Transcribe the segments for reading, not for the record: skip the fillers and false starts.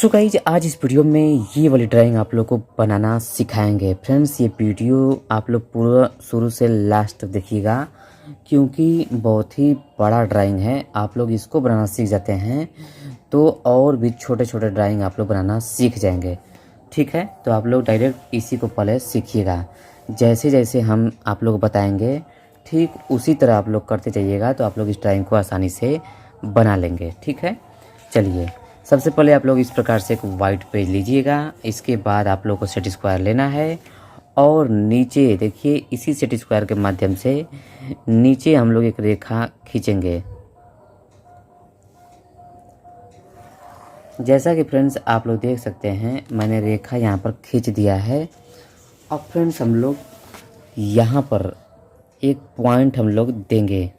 So guys आज इस video में ये वाली ड्राइंग आप लोग को बनाना सिखाएंगे। फ्रेंड्स ये वीडियो आप लोग पूरा शुरू से लास्ट तक देखिएगा क्योंकि बहुत ही बड़ा ड्राइंग है। आप लोग इसको बनाना सीख जाते हैं तो और भी छोटे छोटे ड्राइंग आप लोग बनाना सीख जाएंगे। ठीक है, तो आप लोग डायरेक्ट इसी को पहले सीखिएगा। जैसे जैसे हम आप लोग बताएंगे ठीक उसी तरह आप लोग करते जाइएगा तो आप लोग इस ड्राइंग को आसानी से बना लेंगे। ठीक है, चलिए सबसे पहले आप लोग इस प्रकार से एक वाइट पेज लीजिएगा। इसके बाद आप लोग को सेट स्क्वायर लेना है और नीचे देखिए इसी सेट स्क्वायर के माध्यम से नीचे हम लोग एक रेखा खींचेंगे। जैसा कि फ्रेंड्स आप लोग देख सकते हैं मैंने रेखा यहाँ पर खींच दिया है। अब फ्रेंड्स हम लोग यहाँ पर एक पॉइंट हम लोग देंगे।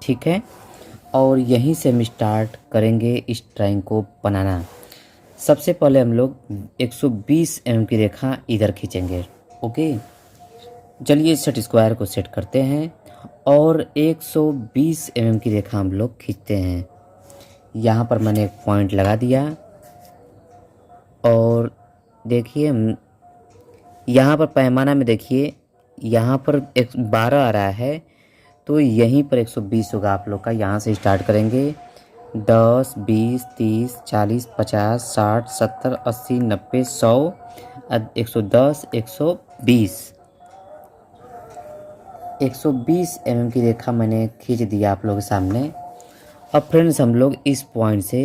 ठीक है, और यहीं से हम स्टार्ट करेंगे इस ड्राइंग को बनाना। सबसे पहले हम लोग 120 mm की रेखा इधर खींचेंगे। ओके, चलिए सेट स्क्वायर को सेट करते हैं और 120 mm की रेखा हम लोग खींचते हैं। यहाँ पर मैंने एक पॉइंट लगा दिया और देखिए हम यहाँ पर पैमाना में देखिए यहाँ पर 12 आ रहा है तो यहीं पर 120 होगा आप लोग का। यहाँ से स्टार्ट करेंगे 10, 20, 30, 40, 50, 60, 70, 80, 90, 100, 110, 120। 120 mm की रेखा मैंने खींच दिया आप लोगों के सामने। अब फ्रेंड्स हम लोग इस पॉइंट से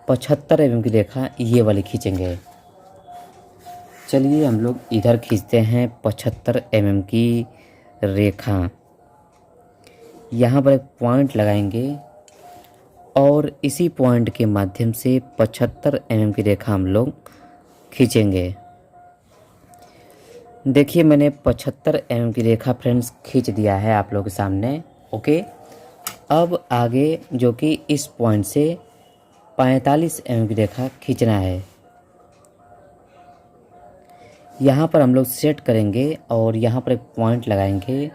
75 mm की रेखा ये वाली खींचेंगे। चलिए हम लोग इधर खींचते हैं 75 mm की रेखा। यहाँ पर एक पॉइंट लगाएंगे और इसी पॉइंट के माध्यम से 75 mm की रेखा हम लोग खींचेंगे। देखिए मैंने 75 mm की रेखा फ्रेंड्स खींच दिया है आप लोगों के सामने। ओके, अब आगे जो कि इस पॉइंट से 45 mm की रेखा खींचना है। यहाँ पर हम लोग सेट करेंगे और यहाँ पर एक पॉइंट लगाएंगे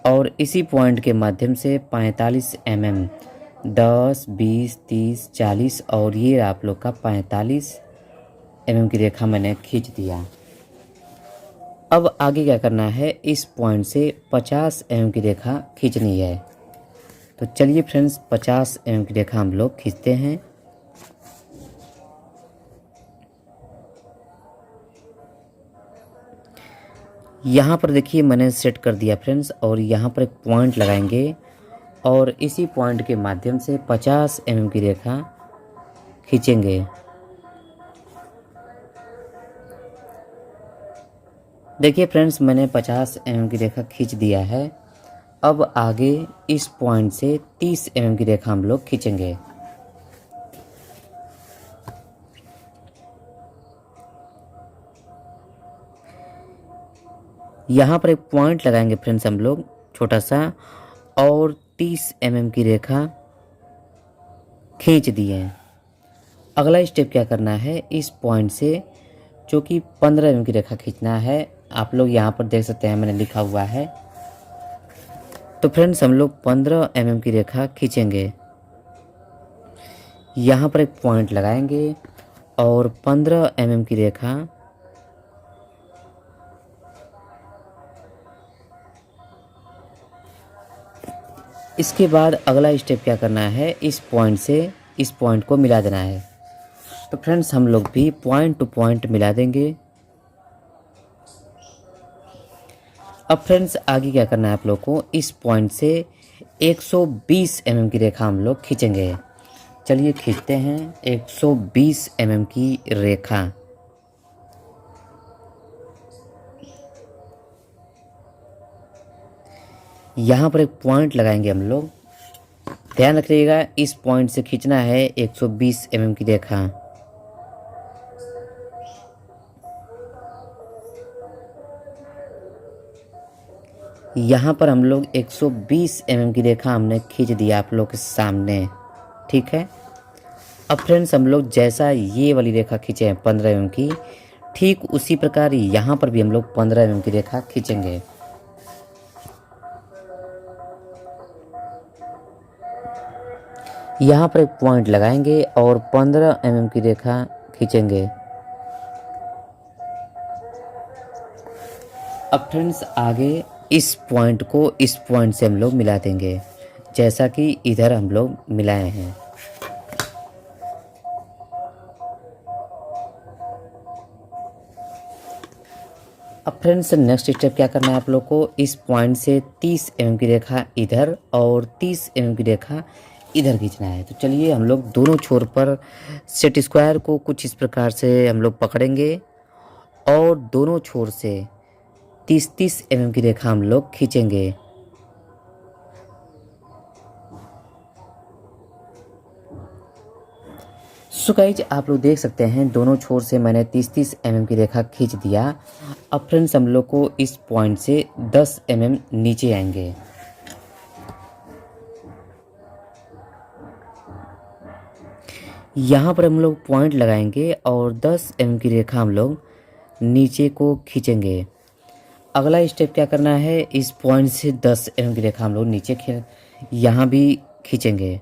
और इसी पॉइंट के माध्यम से 45 mm 10, 20, 30, 40 और ये आप लोग का 45 mm की रेखा मैंने खींच दिया। अब आगे क्या करना है, इस पॉइंट से 50 mm की रेखा खींचनी है। तो चलिए फ्रेंड्स 50 mm की रेखा हम लोग खींचते हैं। यहाँ पर देखिए मैंने सेट कर दिया फ्रेंड्स और यहाँ पर एक पॉइंट लगाएंगे और इसी पॉइंट के माध्यम से 50 mm की रेखा खींचेंगे। देखिए फ्रेंड्स मैंने 50 mm की रेखा खींच दिया है। अब आगे इस पॉइंट से 30 mm की रेखा हम लोग खींचेंगे। यहाँ पर एक पॉइंट लगाएंगे फ्रेंड्स हम लोग छोटा सा और 30 mm की रेखा खींच दिए। अगला स्टेप क्या करना है, इस पॉइंट से जो कि 15 mm की रेखा खींचना है। आप लोग यहाँ पर देख सकते हैं मैंने लिखा हुआ है। तो फ्रेंड्स हम लोग 15 mm की रेखा खींचेंगे। यहाँ पर एक पॉइंट लगाएंगे और 15 mm की रेखा इसके बाद अगला स्टेप क्या करना है, इस पॉइंट से इस पॉइंट को मिला देना है। तो फ्रेंड्स हम लोग भी पॉइंट टू पॉइंट मिला देंगे। अब फ्रेंड्स आगे क्या करना है आप लोग को, इस पॉइंट से 120 mm की रेखा हम लोग खींचेंगे। चलिए खींचते हैं 120 mm की रेखा। यहाँ पर एक पॉइंट लगाएंगे हम लोग। ध्यान रखिएगा इस पॉइंट से खींचना है 120 mm की रेखा। यहाँ पर हम लोग 120 mm की रेखा हमने खींच दिया आप लोग के सामने। ठीक है, अब फ्रेंड्स हम लोग जैसा ये वाली रेखा खींचे हैं 15 mm की, ठीक उसी प्रकार यहाँ पर भी हम लोग 15 mm की रेखा खींचेंगे। यहाँ पर एक पॉइंट लगाएंगे और 15 mm की रेखा खींचेंगे। अब फ्रेंड्स आगे इस पॉइंट को इस पॉइंट से हम लोग मिला देंगे, जैसा कि इधर हम लोग मिलाए हैं। अब फ्रेंड्स नेक्स्ट स्टेप क्या करना है आप लोग को, इस पॉइंट से 30 mm की रेखा इधर और 30 mm की रेखा इधर खींचना है। तो चलिए हम लोग दोनों छोर पर सेट स्क्वायर को कुछ इस प्रकार से हम लोग पकड़ेंगे और दोनों छोर से 30-30 mm की रेखा हम लोग खींचेंगे। सो गाइज आप लोग देख सकते हैं दोनों छोर से मैंने 30-30 mm की रेखा खींच दिया। अब फ्रेंड्स हम लोग को इस पॉइंट से 10 mm नीचे आएंगे। यहाँ पर हम लोग पॉइंट लगाएंगे और 10 mm की रेखा हम लोग नीचे को खींचेंगे। अगला स्टेप क्या करना है, इस पॉइंट से 10 mm की रेखा हम लोग नीचे यहाँ भी खींचेंगे।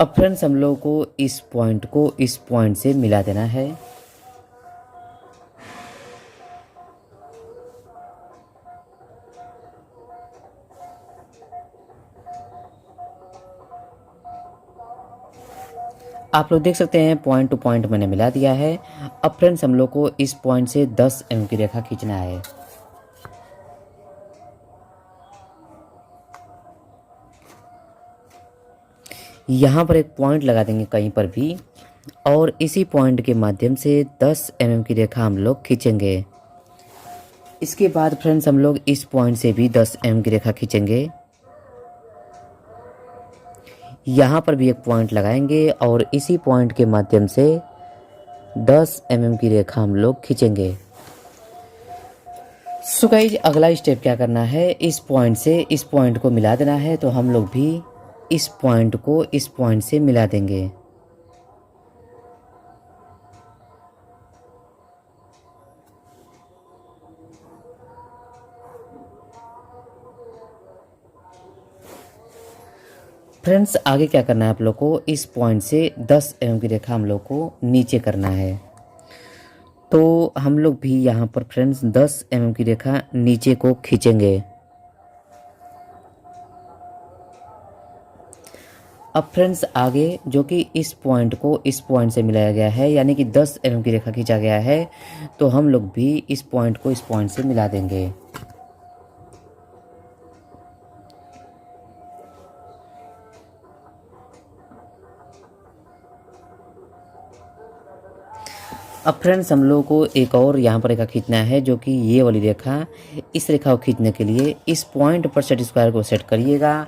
अब फ्रेंड्स हम लोगों को इस पॉइंट को इस पॉइंट से मिला देना है। आप लोग देख सकते हैं पॉइंट टू पॉइंट मैंने मिला दिया है। अब फ्रेंड्स हम लोग को इस पॉइंट से 10 mm की रेखा खींचना है। यहाँ पर एक पॉइंट लगा देंगे कहीं पर भी और इसी पॉइंट के माध्यम से 10 mm की रेखा हम लोग खींचेंगे। इसके बाद फ्रेंड्स हम लोग इस पॉइंट से भी 10 mm की रेखा खींचेंगे। यहाँ पर भी एक पॉइंट लगाएंगे और इसी पॉइंट के माध्यम से 10 mm की रेखा हम लोग खींचेंगे। सो गाइस अगला स्टेप क्या करना है, इस पॉइंट से इस पॉइंट को मिला देना है। तो हम लोग भी इस पॉइंट को इस पॉइंट से मिला देंगे। फ्रेंड्स आगे क्या करना है आप लोग को, इस पॉइंट से 10 mm की रेखा हम लोग को नीचे करना है। तो हम लोग भी यहाँ पर फ्रेंड्स 10 mm की रेखा नीचे को खींचेंगे। अब फ्रेंड्स आगे जो कि इस पॉइंट को इस पॉइंट से मिलाया गया है, यानी कि 10 mm की रेखा खींचा गया है, तो हम लोग भी इस पॉइंट को इस पॉइंट से मिला देंगे। अब फ्रेंड्स हम लोगों को एक और यहाँ पर रेखा खींचना है, जो कि ये वाली रेखा। इस रेखा को खींचने के लिए इस पॉइंट पर सेट स्क्वायर को सेट करिएगा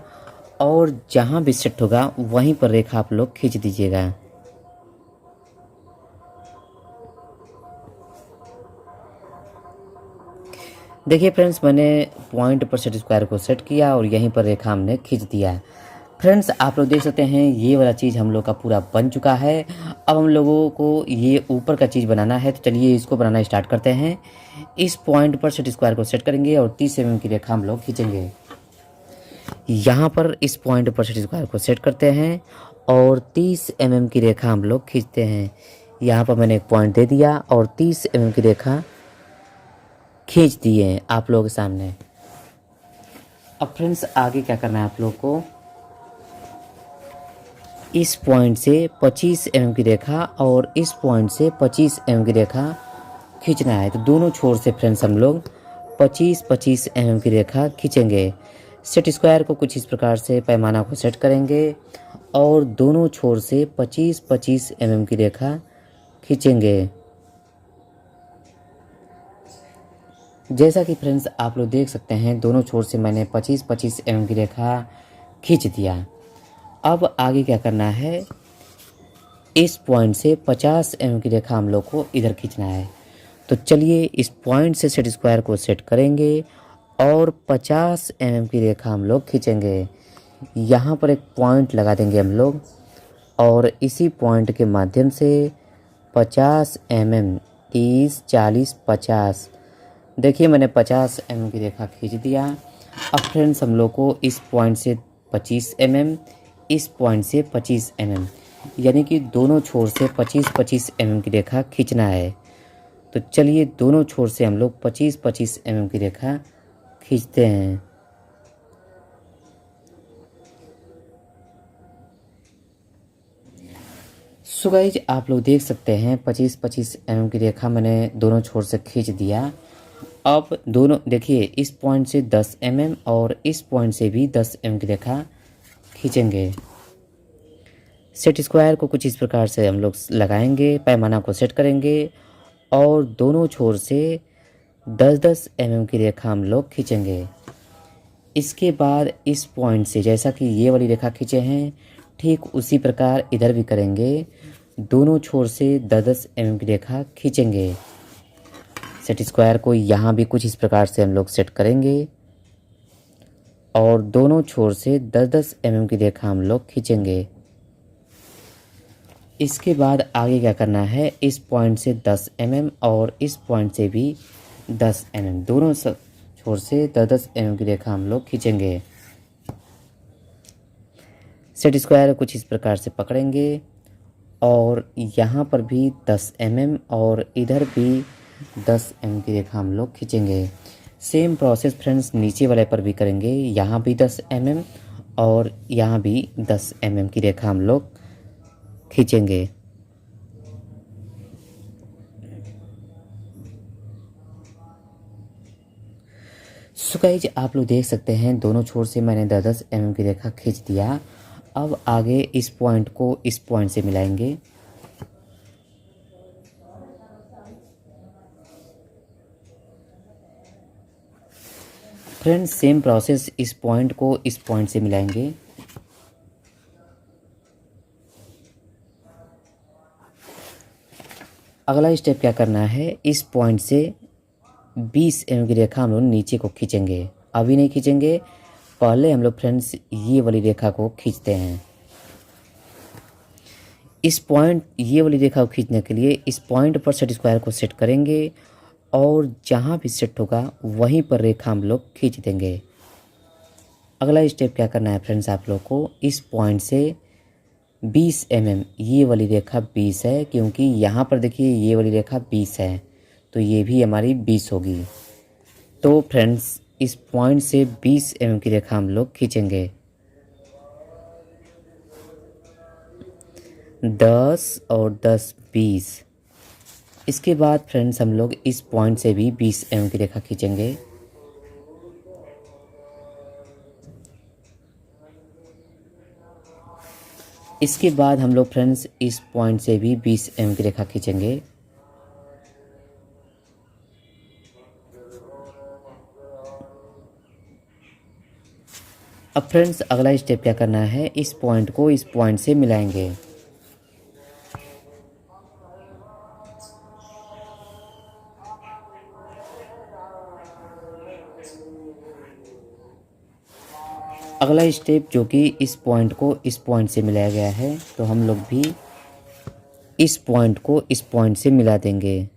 और जहाँ भी सेट होगा वहीं पर रेखा आप लोग खींच दीजिएगा। देखिए फ्रेंड्स मैंने पॉइंट पर सेट स्क्वायर को सेट किया और यहीं पर रेखा हमने खींच दिया। फ्रेंड्स आप लोग देख सकते हैं ये वाला चीज़ हम लोग का पूरा बन चुका है। अब हम लोगों को ये ऊपर का चीज़ बनाना है, तो चलिए इसको बनाना स्टार्ट करते हैं। इस पॉइंट पर सेट स्क्वायर को सेट करेंगे और 30 mm की रेखा हम लोग खींचेंगे। यहाँ पर इस पॉइंट पर सेट स्क्वायर को सेट करते हैं और 30 mm की रेखा हम लोग खींचते हैं। यहाँ पर मैंने एक पॉइंट दे दिया और 30 mm की रेखा खींच दिए आप लोगों के सामने। अब फ्रेंड्स आगे क्या करना है आप लोग को, इस पॉइंट से 25 mm की रेखा और इस पॉइंट से 25 mm की रेखा खींचना है। तो दोनों छोर से फ्रेंड्स हम लोग 25-25 mm की रेखा खींचेंगे। सेट स्क्वायर को कुछ इस प्रकार से पैमाना को सेट करेंगे और दोनों छोर से 25-25 mm की रेखा खींचेंगे। जैसा कि फ्रेंड्स आप लोग देख सकते हैं दोनों छोर से मैंने 25-25 mm की रेखा खींच दिया। अब आगे क्या करना है, इस पॉइंट से 50 mm की रेखा हम लोग को इधर खींचना है। तो चलिए इस पॉइंट से सेट स्क्वायर को सेट करेंगे और 50 mm की रेखा हम लोग खींचेंगे। यहाँ पर एक पॉइंट लगा देंगे हम लोग और इसी पॉइंट के माध्यम से 50 mm 30, 40, 50 देखिए मैंने 50 mm की रेखा खींच दिया। अब फ्रेंड्स हम लोग को इस पॉइंट से 25 mm, इस पॉइंट से 25 mm, यानी कि दोनों छोर से 25-25 mm की रेखा खींचना है। तो चलिए दोनों छोर से हम लोग 25-25 mm की रेखा खींचते हैं। सो गाइज आप लोग देख सकते हैं 25-25 mm की रेखा मैंने दोनों छोर से खींच दिया। अब दोनों देखिए इस पॉइंट से 10 mm और इस पॉइंट से भी 10 mm की रेखा खींचेंगे। सेट स्क्वायर को कुछ इस प्रकार से हम लोग लगाएंगे, पैमाना को सेट करेंगे और दोनों छोर से 10-10 mm की रेखा हम लोग खींचेंगे। इसके बाद इस पॉइंट से जैसा कि ये वाली रेखा खींचे हैं ठीक उसी प्रकार इधर भी करेंगे, दोनों छोर से 10-10 mm की रेखा खींचेंगे। सेट स्क्वायर को यहाँ भी कुछ इस प्रकार से हम लोग सेट करेंगे और दोनों छोर से 10-10 mm की रेखा हम लोग खींचेंगे। इसके बाद आगे क्या करना है, इस पॉइंट से 10 mm और इस पॉइंट से भी 10 mm, दोनों छोर से 10-10 mm की रेखा हम लोग खींचेंगे। सेट स्क्वायर कुछ इस प्रकार से पकड़ेंगे और यहाँ पर भी 10 mm और इधर भी 10 mm की रेखा हम लोग खींचेंगे। सेम प्रोसेस फ्रेंड्स नीचे वाले पर भी करेंगे, यहाँ भी 10 mm और यहाँ भी 10 mm की रेखा हम लोग खींचेंगे। सो गाइस आप लोग देख सकते हैं दोनों छोर से मैंने 10-10 mm की रेखा खींच दिया। अब आगे इस पॉइंट को इस पॉइंट से मिलाएंगे। फ्रेंड्स सेम प्रोसेस, इस पॉइंट को इस पॉइंट से मिलाएंगे। अगला स्टेप क्या करना है, इस पॉइंट से 20 mm की रेखा हम लोग नीचे को खींचेंगे। अभी नहीं खींचेंगे, पहले हम लोग फ्रेंड्स ये वाली रेखा को खींचते हैं। इस पॉइंट ये वाली रेखा को खींचने के लिए इस पॉइंट पर सेट स्क्वायर को सेट करेंगे और जहाँ भी सेट होगा वहीं पर रेखा हम लोग खींच देंगे। अगला स्टेप क्या करना है फ्रेंड्स, आप लोग को इस पॉइंट से 20 mm, ये वाली रेखा 20 है क्योंकि यहाँ पर देखिए ये वाली रेखा 20 है तो ये भी हमारी 20 होगी। तो फ्रेंड्स इस पॉइंट से 20 mm की रेखा हम लोग खींचेंगे। 10 और 10 20। इसके बाद फ्रेंड्स हम लोग इस पॉइंट से भी 20 mm की रेखा खींचेंगे। इसके बाद हम लोग फ्रेंड्स इस पॉइंट से भी 20 mm की रेखा खींचेंगे। अब फ्रेंड्स अगला स्टेप क्या करना है, इस पॉइंट को इस पॉइंट से मिलाएंगे। अगला स्टेप जो कि इस पॉइंट को इस पॉइंट से मिलाया गया है, तो हम लोग भी इस पॉइंट को इस पॉइंट से मिला देंगे।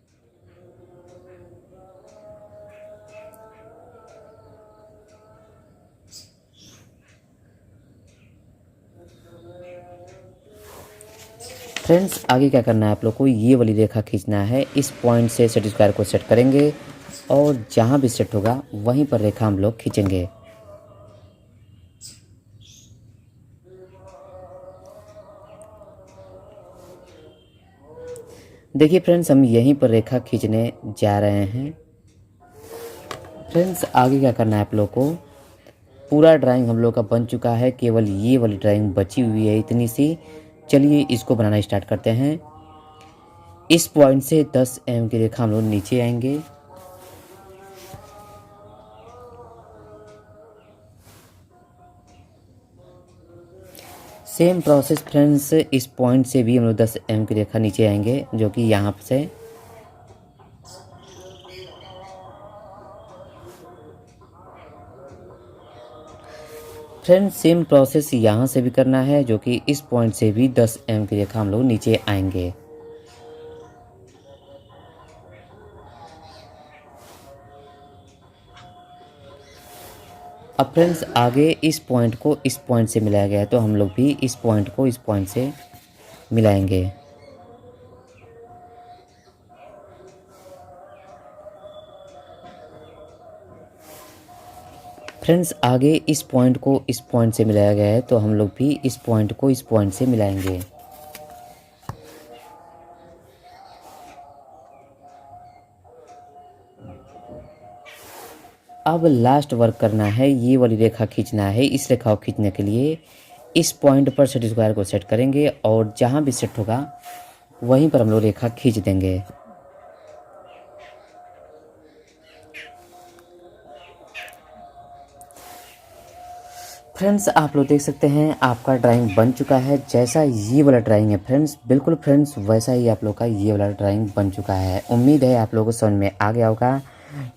फ्रेंड्स आगे क्या करना है, आप लोग को ये वाली रेखा खींचना है। इस पॉइंट से सेट स्क्वायर को सेट करेंगे और जहाँ भी सेट होगा वहीं पर रेखा हम लोग खींचेंगे। देखिए फ्रेंड्स हम यहीं पर रेखा खींचने जा रहे हैं। फ्रेंड्स आगे क्या करना है, आप लोग को पूरा ड्राइंग हम लोग का बन चुका है, केवल ये वाली ड्राइंग बची हुई है इतनी सी। चलिए इसको बनाना स्टार्ट करते हैं। इस पॉइंट से 10 mm की रेखा हम लोग नीचे आएंगे। सेम प्रोसेस फ्रेंड्स, इस पॉइंट से भी हम लोग 10 mm की रेखा नीचे आएंगे जो कि यहाँ से। फ्रेंड्स सेम प्रोसेस यहाँ से भी करना है जो कि इस पॉइंट से भी 10 mm की रेखा हम लोग नीचे आएंगे। अब फ्रेंड्स आगे इस पॉइंट को इस पॉइंट से मिलाया गया है, तो हम लोग भी इस पॉइंट को इस पॉइंट से मिलाएंगे। फ्रेंड्स आगे इस पॉइंट को इस पॉइंट से मिलाया गया है, तो हम लोग भी इस पॉइंट को इस पॉइंट से मिलाएंगे। अब लास्ट वर्क करना है, ये वाली रेखा खींचना है। इस रेखा को खींचने के लिए इस पॉइंट पर सेट स्क्वायर को सेट करेंगे और जहाँ भी सेट होगा वहीं पर हम लोग रेखा खींच देंगे। फ्रेंड्स आप लोग देख सकते हैं आपका ड्राइंग बन चुका है। जैसा ये वाला ड्राइंग है फ्रेंड्स, बिल्कुल फ्रेंड्स वैसा ही आप लोग का ये वाला ड्राइंग बन चुका है। उम्मीद है आप लोगों को समझ में आ गया होगा।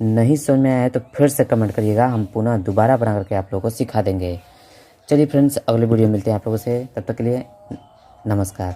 नहीं समझ में आया तो फिर से कमेंट करिएगा, हम पुनः दोबारा बना करके आप लोगों को सिखा देंगे। चलिए फ्रेंड्स अगले वीडियो में मिलते हैं आप लोगों से, तब तक के लिए नमस्कार।